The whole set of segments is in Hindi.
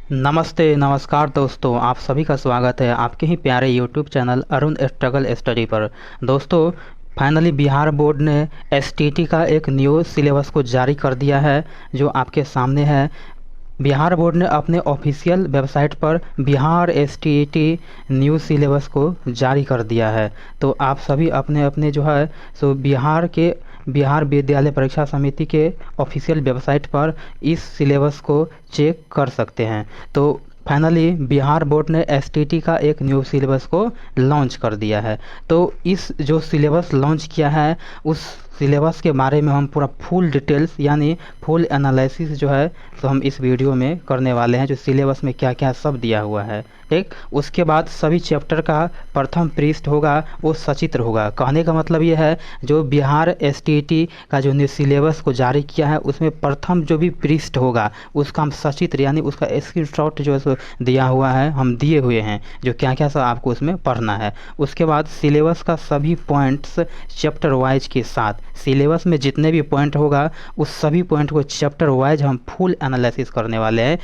नमस्ते नमस्कार दोस्तों, आप सभी का स्वागत है आपके ही प्यारे YouTube channel Arun struggle study पर। दोस्तों, फाइनली बिहार बोर्ड ने एसटीटी का एक न्यू सिलेबस को जारी कर दिया है जो आपके सामने है। बिहार बोर्ड ने अपने ऑफिशियल वेबसाइट पर बिहार एसटीटी न्यू सिलेबस को जारी कर दिया है। तो आप सभी अपने अपने जो है सो बिहार विद्यालय परीक्षा समिति के ऑफिशियल वेबसाइट पर इस सिलेबस को चेक कर सकते हैं। तो फाइनली बिहार बोर्ड ने एसटीटी का एक न्यू सिलेबस को लॉन्च कर दिया है। तो इस जो सिलेबस लॉन्च किया है उस सिलेबस के बारे में हम पूरा फुल डिटेल्स यानी फुल एनालिसिस जो है तो हम इस वीडियो में करने वाले हैं। जो सिलेबस में क्या क्या सब दिया हुआ है, ठीक। उसके बाद सभी चैप्टर का प्रथम पृष्ठ होगा वो सचित्र होगा। कहने का मतलब ये है जो बिहार एसटीटी का जो न्यू सिलेबस को जारी किया है उसमें प्रथम जो भी पृष्ठ होगा उसका हम सचित्र यानी उसका स्क्रीनशॉट जो है सो दिया हुआ है, हम दिए हुए हैं जो क्या क्या सब आपको उसमें पढ़ना है। उसके बाद सिलेबस का सभी पॉइंट्स चैप्टर वाइज के साथ सिलेबस में जितने भी पॉइंट होगा उस सभी पॉइंट को चैप्टर वाइज हम फुल एनालिसिस करने वाले हैं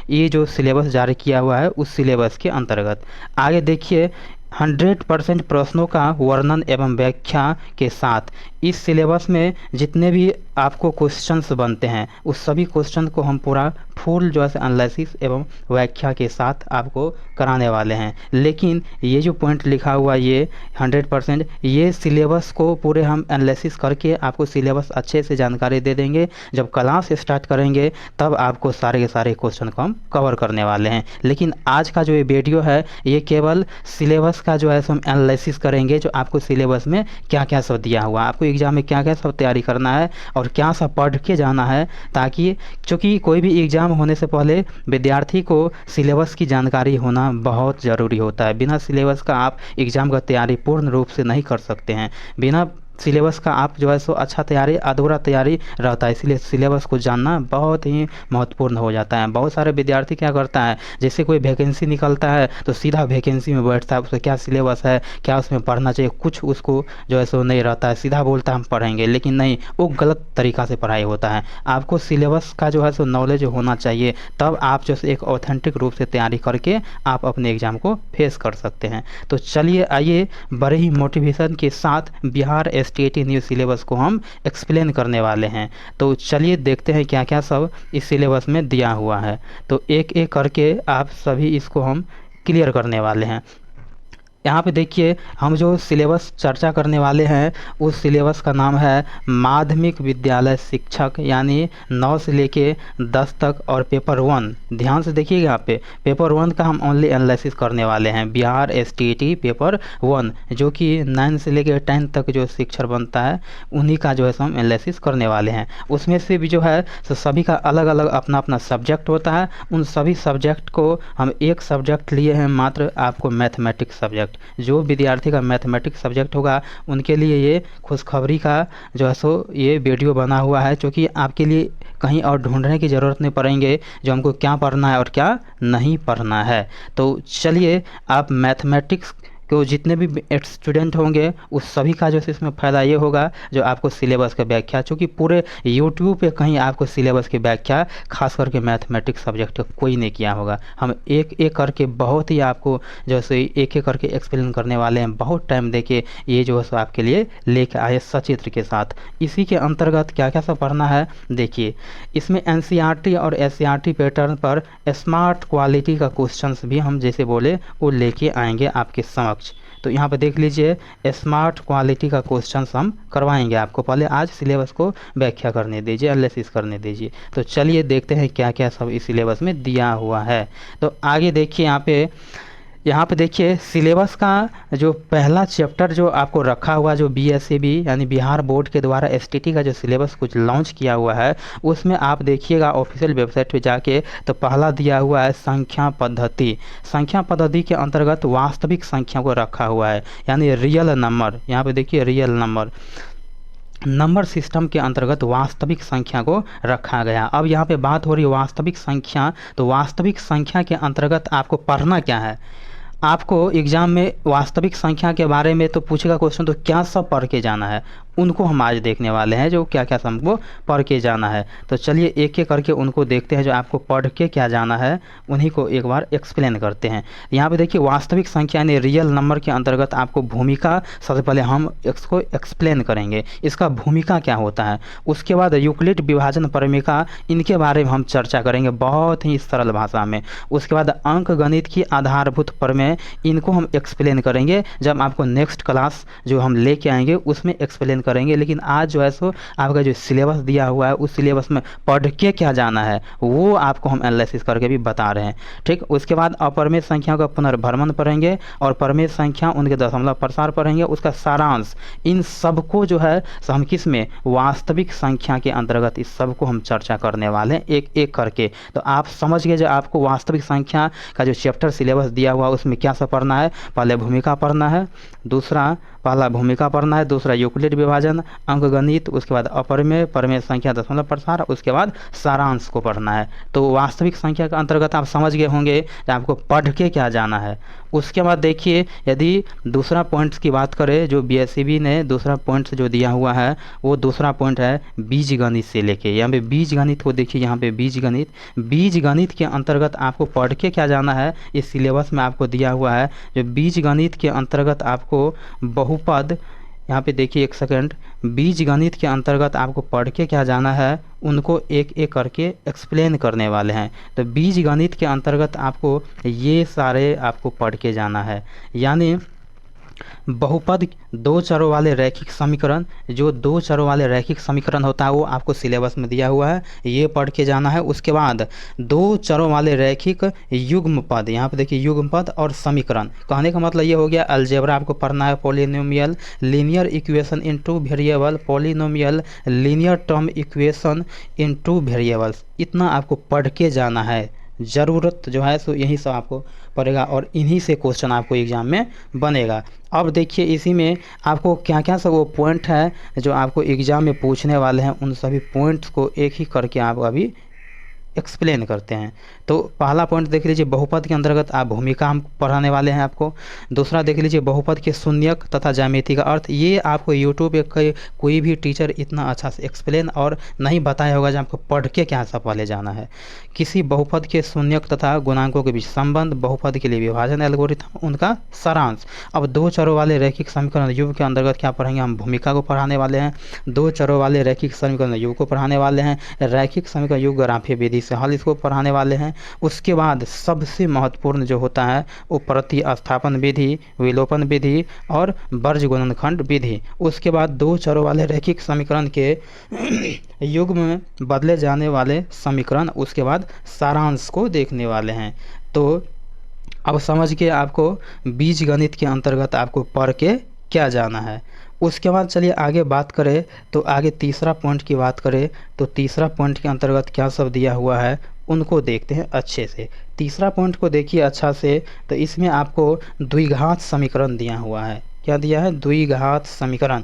ये जो सिलेबस जारी किया हुआ है उस सिलेबस के अंतर्गत। आगे देखिए 100% प्रश्नों का वर्णन एवं व्याख्या के साथ इस सिलेबस में जितने भी आपको क्वेश्चंस बनते हैं उस सभी क्वेश्चन को हम पूरा फुल जो है एनालिसिस एवं व्याख्या के साथ आपको कराने वाले हैं। लेकिन ये जो पॉइंट लिखा हुआ ये 100% ये सिलेबस को पूरे हम एनालिसिस करके आपको सिलेबस अच्छे से जानकारी दे देंगे। जब क्लास स्टार्ट करेंगे तब आपको सारे के सारे क्वेश्चन को हम कवर करने वाले हैं। लेकिन आज का जो ये वीडियो है ये केवल सिलेबस का जो है हम एनालिसिस करेंगे। जो आपको सिलेबस में क्या क्या सब दिया हुआ, आपको एग्जाम में क्या क्या सब तैयारी करना है और क्या सब पढ़ के जाना है, ताकि चूँकि कोई भी एग्ज़ाम होने से पहले विद्यार्थी को सिलेबस की जानकारी होना बहुत ज़रूरी होता है। बिना सिलेबस का आप एग्ज़ाम का तैयारी पूर्ण रूप से नहीं कर सकते हैं। बिना सिलेबस का आप जो है सो अच्छा तैयारी अधूरा तैयारी रहता है, इसलिए सिलेबस को जानना बहुत ही महत्वपूर्ण हो जाता है। बहुत सारे विद्यार्थी क्या करता है, जैसे कोई वैकेंसी निकलता है तो सीधा वैकेंसी में बैठता है, उसका क्या सिलेबस है क्या उसमें पढ़ना चाहिए कुछ उसको जो है सो नहीं रहता है, सीधा बोलता है हम पढ़ेंगे। लेकिन नहीं, वो गलत तरीक़ा से पढ़ाई होता है। आपको सिलेबस का जो है सो नॉलेज होना चाहिए, तब आप जो एक ऑथेंटिक रूप से तैयारी करके आप अपने एग्ज़ाम को फेस कर सकते हैं। तो चलिए आइए बड़े ही मोटिवेशन के साथ बिहार एसटीटी न्यू सिलेबस को हम एक्सप्लेन करने वाले हैं। तो चलिए देखते हैं क्या क्या सब इस सिलेबस में दिया हुआ है। तो एक एक करके आप सभी इसको हम क्लियर करने वाले हैं। यहाँ पे देखिए हम जो सिलेबस चर्चा करने वाले हैं उस सिलेबस का नाम है माध्यमिक विद्यालय शिक्षक, यानी 9 से लेके 10 तक और पेपर 1। ध्यान से देखिएगा यहाँ पे पेपर 1 का हम ओनली एनालिसिस करने वाले हैं। बिहार एसटीटी पेपर 1 जो कि 9 से लेके 10 तक जो शिक्षक बनता है उन्हीं का जो है हम एनालिसिस करने वाले हैं। उसमें से भी जो है तो सभी का अलग अलग अपना अपना सब्जेक्ट होता है। उन सभी सब्जेक्ट को हम एक सब्जेक्ट लिए हैं मात्र, आपको मैथमेटिक्स सब्जेक्ट। जो विद्यार्थी का मैथमेटिक्स सब्जेक्ट होगा उनके लिए ये खुशखबरी का जो है सो ये वीडियो बना हुआ है, जो कि आपके लिए कहीं और ढूंढने की ज़रूरत नहीं पड़ेंगे जो हमको क्या पढ़ना है और क्या नहीं पढ़ना है। तो चलिए आप मैथमेटिक्स तो जितने भी स्टूडेंट होंगे उस सभी का जो है इसमें फ़ायदा ये होगा जो आपको सिलेबस का व्याख्या, चूँकि पूरे यूट्यूब पे कहीं आपको सिलेबस की व्याख्या खास करके मैथमेटिक्स सब्जेक्ट का कोई नहीं किया होगा। हम एक एक करके बहुत ही आपको जैसे एक एक करके एक्सप्लेन करने वाले हैं। बहुत टाइम देके ये जो है सो आपके लिए लेके आए सचित्र के साथ। इसी के अंतर्गत क्या क्या सब पढ़ना है देखिए, इसमें एनसीईआरटी और एससीईआरटी पैटर्न पर स्मार्ट क्वालिटी का क्वेश्चंस भी हम जैसे बोले वो लेके आएंगे आपके समक्ष। तो यहाँ पे देख लीजिए स्मार्ट क्वालिटी का क्वेश्चन हम करवाएंगे आपको। पहले आज सिलेबस को व्याख्या करने दीजिए, एनालिसिस करने दीजिए। तो चलिए देखते हैं क्या क्या सब इस सिलेबस में दिया हुआ है। तो आगे देखिए यहाँ पे देखिए सिलेबस का जो पहला चैप्टर जो आपको रखा हुआ जो बीएसईबी यानी बिहार बोर्ड के द्वारा एसटीटी का जो सिलेबस कुछ लॉन्च किया हुआ है उसमें आप देखिएगा ऑफिशियल वेबसाइट पे जाके तो पहला दिया हुआ है संख्या पद्धति। संख्या पद्धति के अंतर्गत वास्तविक संख्या को रखा हुआ है, यानी रियल नंबर। यहाँ पे देखिए रियल नंबर सिस्टम के अंतर्गत वास्तविक संख्या को रखा गया। अब यहाँ पे बात हो रही है वास्तविक संख्या। तो वास्तविक संख्या के अंतर्गत आपको पढ़ना क्या है, आपको एग्ज़ाम में वास्तविक संख्या के बारे में तो पूछेगा क्वेश्चन, तो क्या सब पढ़ के जाना है उनको हम आज देखने वाले हैं, जो क्या क्या हमको पढ़ के जाना है। तो चलिए एक एक करके उनको देखते हैं, जो आपको पढ़ के क्या जाना है उन्हीं को एक बार एक्सप्लेन करते हैं। यहाँ पे देखिए वास्तविक संख्या यानी रियल नंबर के अंतर्गत आपको भूमिका, सबसे पहले हम इसको एक्सप्लेन करेंगे, इसका भूमिका क्या होता है। उसके बाद यूक्लिड विभाजन परिमेका, इनके बारे में हम चर्चा करेंगे बहुत ही सरल भाषा में। उसके बाद अंक गणित की आधारभूत प्रमेय, इनको हम एक्सप्लेन करेंगे जब आपको नेक्स्ट क्लास जो हम लेके आएंगे उसमें एक्सप्लेन करेंगे। लेकिन आज जो है सो आपका जो सिलेबस दिया हुआ है उस सिलेबस में पढ़ के क्या जाना है वो आपको हम एनालिसिस करके भी बता रहे हैं, ठीक। उसके बाद अपरिमेय संख्या का पुनर्भ्रमण पढ़ेंगे और परिमेय संख्या उनके दशमलव प्रसार पढ़ेंगे, उसका सारांश। इन सबको जो है हम किस में, वास्तविक संख्या के अंतर्गत इस सबको हम चर्चा करने वाले हैं एक एक करके। तो आप समझ गए जो आपको वास्तविक संख्या का जो चैप्टर सिलेबस दिया हुआ उसमें क्या सब पढ़ना है। पहले भूमिका पढ़ना है, पहला भूमिका पढ़ना है, दूसरा यूक्लिड विभाजन, अंक गणित, उसके बाद अपरिमेय, परिमेय संख्या, दशमलव प्रसार, उसके बाद सारांश को पढ़ना है। तो वास्तविक संख्या के अंतर्गत आप समझ गए होंगे कि आपको पढ़ के क्या जाना है। उसके बाद देखिए यदि दूसरा पॉइंट्स की बात करें, जो बीएसईबी ने दूसरा पॉइंट्स जो दिया हुआ है वो दूसरा पॉइंट है बीज गणित से लेके। यहाँ पे बीज गणित को देखिए, यहाँ पे बीज गणित के अंतर्गत आपको पढ़ के क्या जाना है, इस सिलेबस में आपको दिया हुआ है। जो बीज गणित के अंतर्गत आपको बहुपद, यहाँ पे देखिए एक सेकंड, बीज गणित के अंतर्गत आपको पढ़ के क्या जाना है उनको एक एक करके एक्सप्लेन करने वाले हैं। तो बीज गणित के अंतर्गत आपको ये सारे आपको पढ़ के जाना है, यानी बहुपद, दो चरों वाले रैखिक समीकरण, जो दो चरों वाले रैखिक समीकरण होता है वो आपको सिलेबस में दिया हुआ है, ये पढ़ के जाना है। उसके बाद दो चरों वाले रैखिक युग्म पद, यहाँ पे देखिए युग्म पद और समीकरण, कहने का मतलब ये हो गया अलजेब्रा आपको पढ़ना है, polynomial linear equation in two variable, polynomial linear term equation in two variables, इतना आपको पढ़ के जाना है। ज़रूरत जो है सो यही सब आपको पड़ेगा और इन्हीं से क्वेश्चन आपको एग्ज़ाम में बनेगा। अब देखिए इसी में आपको क्या क्या सब वो पॉइंट है जो आपको एग्ज़ाम में पूछने वाले हैं, उन सभी पॉइंट्स को एक ही करके आप अभी एक्सप्लेन करते हैं। तो पहला पॉइंट देख लीजिए, बहुपद के अंतर्गत आप भूमिका हम पढ़ाने वाले हैं आपको। दूसरा देख लीजिए बहुपद के शून्यक तथा ज्यामिति का अर्थ, ये आपको यूट्यूब पे कोई भी टीचर इतना अच्छा से एक्सप्लेन और नहीं बताया होगा जो आपको पढ़ के क्या सब पहले जाना है। किसी बहुपद के शून्यक तथा गुणांकों के बीच संबंध, बहुपद के लिए विभाजन एल्गोरिथम, उनका सारांश। अब दो चरों वाले रैखिक समीकरण युग के अंतर्गत क्या पढ़ेंगे, हम भूमिका को पढ़ाने वाले हैं। दो चरों वाले रैखिक समीकरण युग को पढ़ाने वाले हैं। रैखिक समीकरण युग ग्राफीय विधि से हल, इसको पढ़ाने वाले हैं। उसके बाद सबसे महत्वपूर्ण जो होता है वो प्रतिस्थापन विधि, विलोपन विधि और वर्ज गुणनखंड विधि। उसके बाद दो चरों वाले रैखिक समीकरण के युग्म में बदले जाने वाले समीकरण, उसके बाद सारांश को देखने वाले हैं। तो अब समझ के आपको बीज गणित के अंतर्गत आपको पढ़ के क्या जाना है। उसके बाद चलिए आगे बात करें, तो आगे तीसरा पॉइंट की बात करें तो तीसरा पॉइंट के अंतर्गत क्या सब दिया हुआ है उनको देखते हैं अच्छे से। तीसरा पॉइंट को देखिए अच्छा से, तो इसमें आपको द्विघात समीकरण दिया हुआ है। क्या दिया है, द्विघात समीकरण।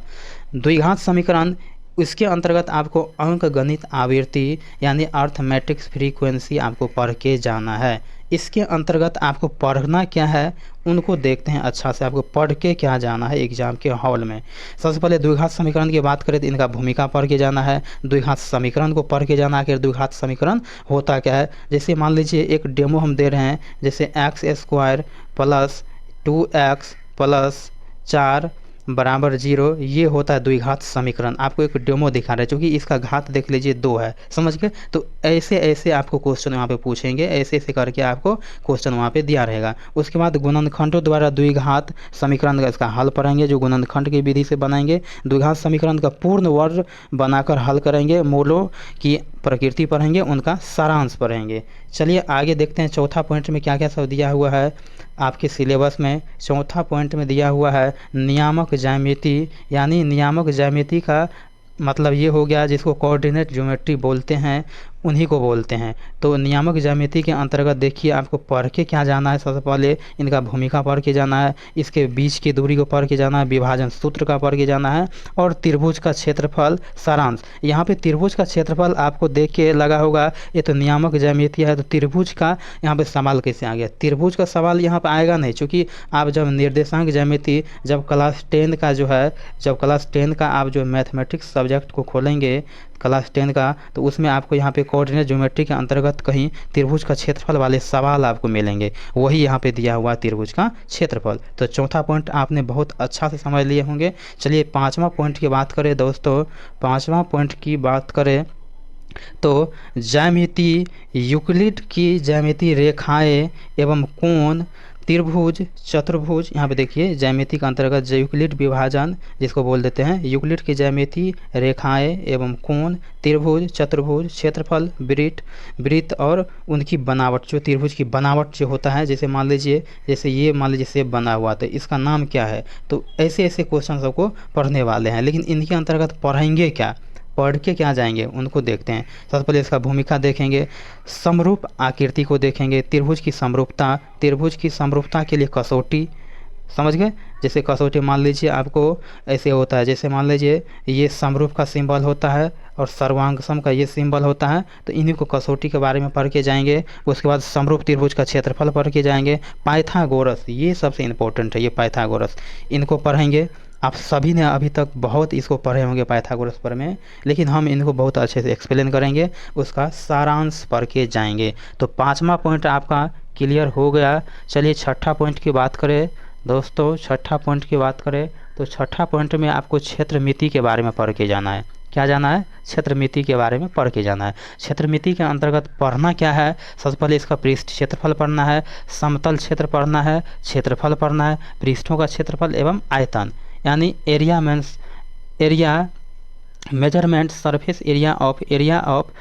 द्विघात समीकरण इसके अंतर्गत आपको अंक गणित आवृत्ति यानी अर्थमेटिक्स फ्रीक्वेंसी आपको पढ़ के जाना है। इसके अंतर्गत आपको पढ़ना क्या है उनको देखते हैं अच्छा से, आपको पढ़ के क्या जाना है एग्जाम के हॉल में। सबसे पहले द्विघात समीकरण की बात करें तो इनका भूमिका पढ़ के जाना है, द्विघात समीकरण को पढ़ के जाना है कि द्विघात समीकरण होता क्या है। जैसे मान लीजिए एक डेमो हम दे रहे हैं, जैसे x² प्लस 2x प्लस 4 बराबर 0, ये होता है द्विघात समीकरण। आपको एक डेमो दिखा रहे हैं, क्योंकि इसका घात देख लीजिए 2 है, समझ गए। तो ऐसे ऐसे आपको क्वेश्चन वहाँ पे पूछेंगे, ऐसे ऐसे करके आपको क्वेश्चन वहाँ पे दिया रहेगा। उसके बाद गुणनखंडों द्वारा द्विघात समीकरण का इसका हल पढ़ेंगे, जो गुणनखंड की विधि से बनाएंगे। द्विघात समीकरण का पूर्ण वर्ग बनाकर हल करेंगे। मूलों की प्रकृति पढ़ेंगे, उनका सारांश पढ़ेंगे। चलिए आगे देखते हैं चौथा पॉइंट में क्या क्या सब दिया हुआ है आपके सिलेबस में। चौथा पॉइंट में दिया हुआ है नियामक ज्यामिति, यानी नियामक ज्यामिति का मतलब ये हो गया जिसको कोऑर्डिनेट ज्योमेट्री बोलते हैं, उन्हीं को बोलते हैं। तो नियामक ज्यामिति के अंतर्गत देखिए आपको पढ़ के क्या जाना है, सबसे पहले इनका भूमिका पढ़ के जाना है, इसके बीच की दूरी को पढ़ के जाना है, विभाजन सूत्र का पढ़ के जाना है, और त्रिभुज का क्षेत्रफल सारांश। यहाँ पे त्रिभुज का क्षेत्रफल आपको देख के लगा होगा ये तो नियामक ज्यामिति है, तो त्रिभुज का यहाँ पे सवाल कैसे आ गया? त्रिभुज का सवाल यहाँ पे आएगा नहीं, क्योंकि आप जब निर्देशांक ज्यामिति जब क्लास 10 का जो है, जब क्लास 10 का आप जो मैथमेटिक्स सब्जेक्ट को खोलेंगे क्लास 10 का, तो उसमें आपको यहाँ पे कोऑर्डिनेट ज्योमेट्री के अंतर्गत कहीं त्रिभुज का क्षेत्रफल वाले सवाल आपको मिलेंगे, वही यहाँ पे दिया हुआ त्रिभुज का क्षेत्रफल। तो चौथा पॉइंट आपने बहुत अच्छा से समझ लिए होंगे। चलिए पाँचवा पॉइंट की बात करें दोस्तों, पाँचवा पॉइंट की बात करें तो ज्यामिति, यूक्लिड की ज्यामिति रेखाएं एवं कोण, त्रिभुज, चतुर्भुज। यहाँ पे देखिए ज्यामिति के अंतर्गत यूक्लिड विभाजन जिसको बोल देते हैं, यूक्लिड की ज्यामिति रेखाएं एवं कोण, त्रिभुज, चतुर्भुज, क्षेत्रफल, वृत्त और उनकी बनावट, जो त्रिभुज की बनावट जो होता है, जैसे मान लीजिए जैसे ये मान लीजिए शेप बना हुआ तो इसका नाम क्या है। तो ऐसे ऐसे क्वेश्चन सबको पढ़ने वाले हैं, लेकिन इनके अंतर्गत पढ़ेंगे क्या, पढ़ के क्या जाएंगे उनको देखते हैं। सबसे पहले इसका भूमिका देखेंगे, समरूप आकृति को देखेंगे, त्रिभुज की समरूपता, त्रिभुज की समरूपता के लिए कसौटी, समझ गए। जैसे कसौटी मान लीजिए आपको ऐसे होता है, जैसे मान लीजिए ये समरूप का सिंबल होता है और सर्वांगसम का ये सिंबल होता है, तो इन्हीं को कसौटी के बारे में पढ़ के जाएंगे। उसके बाद समरूप त्रिभुज का क्षेत्रफल पढ़ के जाएंगे। पाइथागोरस, ये सबसे इम्पोर्टेंट है, ये पाइथागोरस, इनको पढ़ेंगे। आप सभी ने अभी तक बहुत इसको पढ़े होंगे पाइथागोरस पर में, लेकिन हम इनको बहुत अच्छे से एक्सप्लेन करेंगे, उसका सारांश पढ़ के जाएंगे। तो पाँचवा पॉइंट आपका क्लियर हो गया। चलिए छठा पॉइंट की बात करें दोस्तों, छठा पॉइंट की बात करें तो छठा पॉइंट में आपको क्षेत्रमिति के बारे में पढ़ के जाना है। क्या जाना है? क्षेत्रमिति के बारे में पढ़ के जाना है। क्षेत्रमिति के अंतर्गत पढ़ना क्या है? सबसे पहले इसका पृष्ठ क्षेत्रफल पढ़ना है, समतल क्षेत्र पढ़ना है, क्षेत्रफल पढ़ना है, पृष्ठों का क्षेत्रफल एवं आयतन, यानी area means area, measurement, surface area of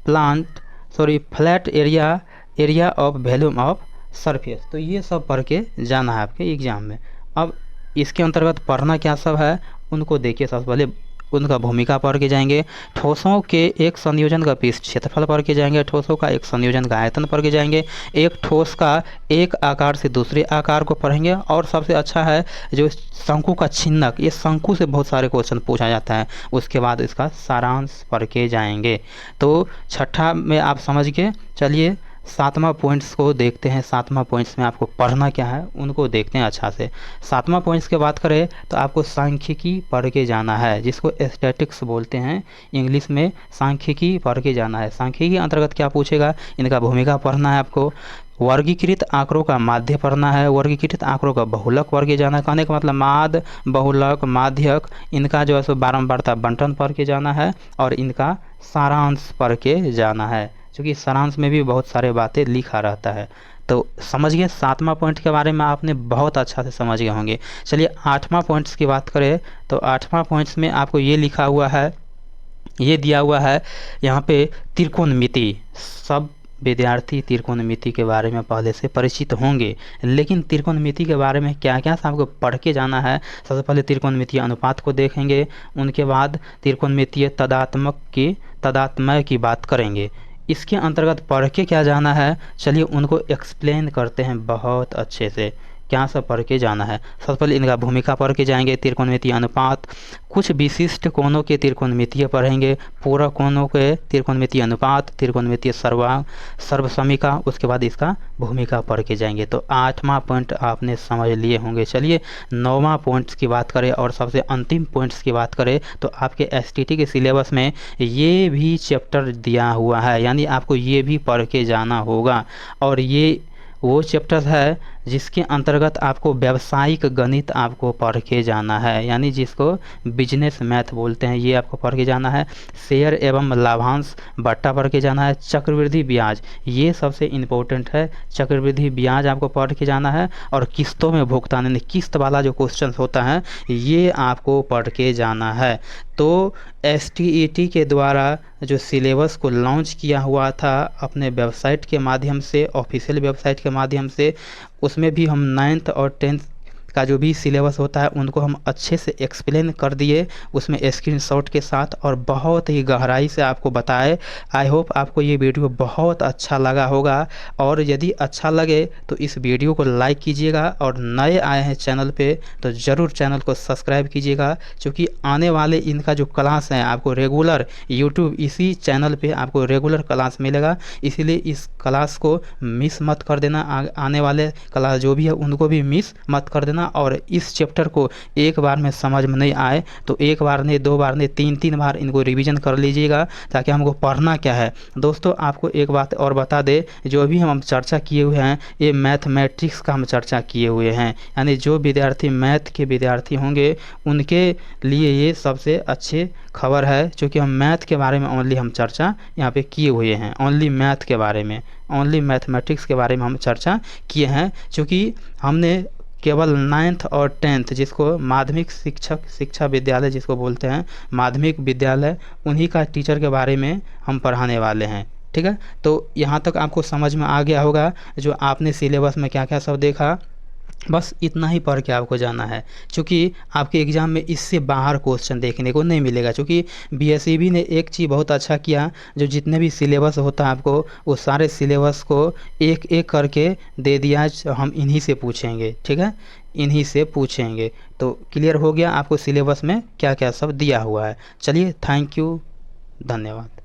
plant, flat area, area of volume of surface. तो ये सब पढ़ के जाना है आपके एग्जाम में। अब इसके अंतर्गत पढ़ना क्या सब है उनको देखिए। सबसे पहले उनका भूमिका पढ़ के जाएंगे, ठोसों के एक संयोजन का पृष्ठ क्षेत्रफल पढ़ के जाएंगे, ठोसों का एक संयोजन का आयतन पढ़ के जाएंगे, एक ठोस का एक आकार से दूसरे आकार को पढ़ेंगे, और सबसे अच्छा है जो शंकु का छिन्नक, ये शंकु से बहुत सारे क्वेश्चन पूछा जाता है। उसके बाद इसका सारांश पढ़ के जाएंगे। तो छठा में आप समझ गए। चलिए सातवां पॉइंट्स को देखते हैं। सातवां पॉइंट्स में आपको पढ़ना क्या है उनको देखते हैं अच्छा से। सातवां पॉइंट्स की बात करें तो आपको सांख्यिकी पढ़ के जाना है, जिसको स्टैटिक्स बोलते हैं इंग्लिश में। सांख्यिकी पढ़ के जाना है। सांख्यिकी अंतर्गत क्या पूछेगा, इनका भूमिका पढ़ना है आपको। वर्गीकृत आंकड़ों का माध्य पढ़ना है, वर्गीकृत आंकड़ों का बहुलक पढ़ के जाना है। कहने का मतलब माद, बहुलक, माध्यक, इनका जो है सो बारंबारता बंटन पढ़ के जाना है, और इनका सारांश पढ़ के जाना है, क्योंकि सारांश में भी बहुत सारे बातें लिखा रहता है। तो समझ गए, सातवां पॉइंट के बारे में आपने बहुत अच्छा से समझ गए होंगे। चलिए आठवां पॉइंट्स की बात करें तो आठवां पॉइंट्स में आपको ये लिखा हुआ है, ये दिया हुआ है यहाँ पे त्रिकोणमिति। सब विद्यार्थी त्रिकोणमिति के बारे में पहले से परिचित होंगे, लेकिन त्रिकोणमिति के बारे में क्या क्या आपको पढ़ के जाना है। सबसे पहले त्रिकोणमितीय अनुपात को देखेंगे, उनके बाद त्रिकोणमितीय तदात्म्य की बात करेंगे। इसके अंतर्गत पढ़ के क्या जाना है, चलिए उनको एक्सप्लेन करते हैं बहुत अच्छे से। क्या सब पढ़ के जाना है, सबसे पहले इनका भूमिका पढ़ के जाएंगे। त्रिकोणमितीय अनुपात, कुछ विशिष्ट कोणों के त्रिकोणमितीय पढ़ेंगे, पूरक कोणों के त्रिकोणमितीय अनुपात, त्रिकोणमितीय सर्वसमीका, उसके बाद इसका भूमिका पढ़ के जाएंगे। तो आठवां पॉइंट आपने समझ लिए होंगे। चलिए नौवां पॉइंट्स की बात करें और सबसे अंतिम पॉइंट्स की बात करें तो आपके एसटीटी के सिलेबस में ये भी चैप्टर दिया हुआ है, यानी आपको ये भी पढ़ के जाना होगा। और ये वो चैप्टर है जिसके अंतर्गत आपको व्यावसायिक गणित आपको पढ़ के जाना है, यानी जिसको बिजनेस मैथ बोलते हैं, ये आपको पढ़ के जाना है। शेयर एवं लाभांश बट्टा पढ़ के जाना है। चक्रवृद्धि ब्याज, ये सबसे इम्पोर्टेंट है, चक्रवृद्धि ब्याज आपको पढ़ के जाना है। और किस्तों में भुगतान, यानी किस्त वाला जो क्वेश्चन होता है ये आपको पढ़ के जाना है। तो एसटीईटी के द्वारा जो सिलेबस को लॉन्च किया हुआ था अपने वेबसाइट के माध्यम से, ऑफिशियल वेबसाइट के माध्यम से, उसमें भी हम 9th और 10th का जो भी सिलेबस होता है उनको हम अच्छे से एक्सप्लेन कर दिए, उसमें स्क्रीनशॉट के साथ, और बहुत ही गहराई से आपको बताए। आई होप आपको ये वीडियो बहुत अच्छा लगा होगा, और यदि अच्छा लगे तो इस वीडियो को लाइक कीजिएगा, और नए आए हैं चैनल पे तो ज़रूर चैनल को सब्सक्राइब कीजिएगा, क्योंकि आने वाले इनका जो क्लास है आपको रेगुलर यूट्यूब इसी चैनल पे आपको रेगुलर क्लास मिलेगा। इसीलिए इस क्लास को मिस मत कर देना, आने वाले क्लास जो भी है उनको भी मिस मत कर देना। और इस चैप्टर को एक बार में समझ में नहीं आए तो एक बार नहीं, दो बार नहीं, तीन बार इनको रिवीजन कर लीजिएगा, ताकि हमको पढ़ना क्या है। दोस्तों आपको एक बात और बता दे, जो भी हम चर्चा किए हुए हैं ये मैथमेटिक्स का हम चर्चा किए हुए हैं, यानी जो विद्यार्थी मैथ के विद्यार्थी होंगे उनके लिए ये सबसे अच्छी खबर है, क्योंकि हम मैथ के बारे में ओनली हम चर्चा यहाँ पे किए हुए हैं, ओनली मैथ के बारे में, ओनली मैथमेटिक्स के बारे में हम चर्चा किए हैं। क्योंकि हमने केवल 9th और 10th जिसको माध्यमिक शिक्षा विद्यालय जिसको बोलते हैं, माध्यमिक विद्यालय, उन्हीं का टीचर के बारे में हम पढ़ाने वाले हैं। ठीक है, तो यहाँ तक आपको समझ में आ गया होगा जो आपने सिलेबस में क्या क्या सब देखा। बस इतना ही पढ़ के आपको जाना है, क्योंकि आपके एग्ज़ाम में इससे बाहर क्वेश्चन देखने को नहीं मिलेगा। क्योंकि बीएसईबी ने एक चीज़ बहुत अच्छा किया, जो जितने भी सिलेबस होता है आपको वो सारे सिलेबस को एक एक करके दे दिया, हम इन्हीं से पूछेंगे। ठीक है, इन्हीं से पूछेंगे। तो क्लियर हो गया आपको सिलेबस में क्या क्या सब दिया हुआ है। चलिए, थैंक यू, धन्यवाद।